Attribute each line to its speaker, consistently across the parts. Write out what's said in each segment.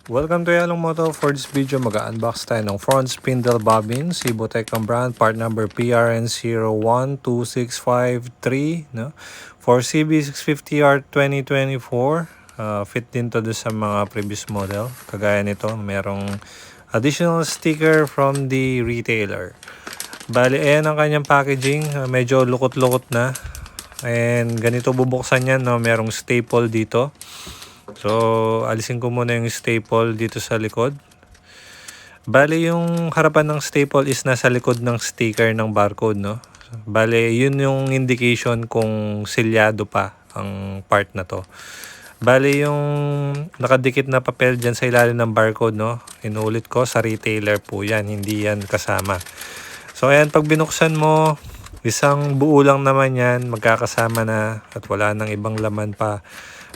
Speaker 1: Welcome to Yalong Moto. For this video, mag-unbox tayo ng front spindle bobbin, Sibotech ang brand, part number PRN012653, no? For CB650R 2024, fit din to sa mga previous model. Kagaya nito, merong additional sticker from the retailer. Bali, ayan ang kanyang packaging, medyo lukot-lukot na. And ganito bubuksan yan, no? Merong staple dito. So, alisin ko muna yung staple dito sa likod. Bale, yung harapan ng staple is nasa likod ng sticker ng barcode, no? Bale, yun yung indication kung selyado pa ang part na to. Bale, yung nakadikit na papel dyan sa ilalim ng barcode, no? Inulit ko, sa retailer po yan, hindi yan kasama. So, ayan, pag binuksan mo, isang buo lang naman yan, magkakasama na at wala nang ibang laman pa.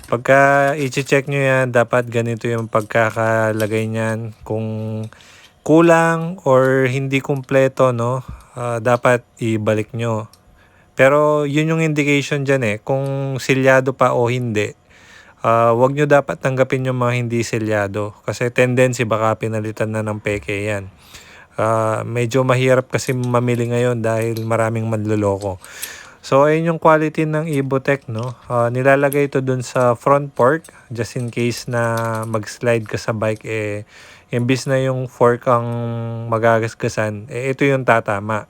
Speaker 1: Pagka i-check nyo yan, dapat ganito yung pagkakalagay nyan. Kung kulang or hindi kumpleto, no, dapat ibalik nyo. Pero yun yung indication dyan kung selyado pa o hindi. Wag nyo dapat tanggapin yung mga hindi selyado. Kasi tendency baka pinalitan na ng peke yan. Medyo mahirap kasi mamili ngayon dahil maraming manloloko. So, ayun yung quality ng Ibotech, no? Nilalagay ito dun sa front fork, just in case na mag-slide ka sa bike, imbis na yung fork ang magagasgasan, ito yung tatama.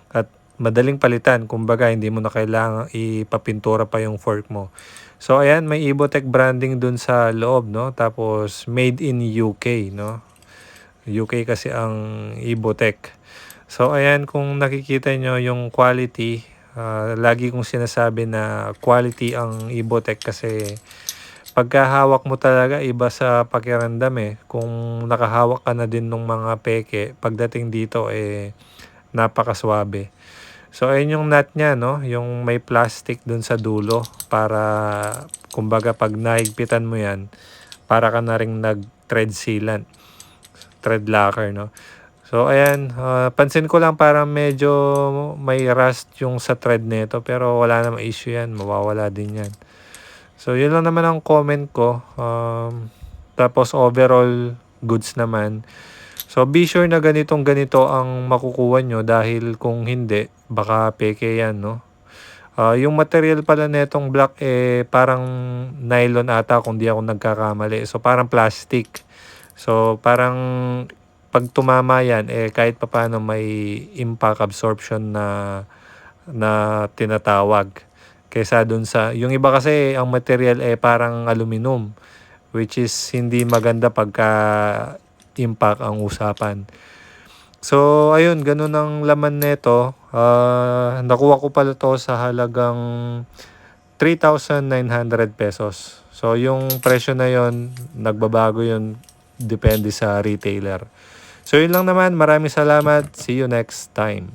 Speaker 1: At madaling palitan, kumbaga, hindi mo na kailangan ipapintura pa yung fork mo. So, ayan, may Ibotech branding dun sa loob, no? Tapos, made in UK, no? UK kasi ang Ibotech. So, ayan, kung nakikita nyo yung quality, lagi kong sinasabi na quality ang Ibotech kasi pagkahawak mo talaga iba sa pakiramdam kung nakahawak ka na din ng mga peke, pagdating dito napakaswabe. So ayun yung nut nya, no, yung may plastic dun sa dulo para kumbaga pag nahigpitan mo yan, para ka na ring nag thread sealant, thread locker, no. So, ayan, pansin ko lang parang medyo may rust yung sa thread nito pero wala namang issue yan, mawawala din yan. So, yun lang naman ang comment ko. Tapos, overall, goods naman. So, be sure na ganito ang makukuha nyo dahil kung hindi, baka peke yan, no? Yung material pala netong black parang nylon ata kung di ako nagkakamali. So, parang plastic. So, parang pag tumama yan, kahit papaano may impact absorption na tinatawag. Kaysa dun sa, yung iba kasi ang material parang aluminum, which is hindi maganda pagka impact ang usapan. So, ayun, ganun ang laman nito. Nakuha ko pala to sa halagang 3,900 pesos. So, yung presyo na yon nagbabago yun, depende sa retailer. So, yun lang naman. Maraming salamat. See you next time.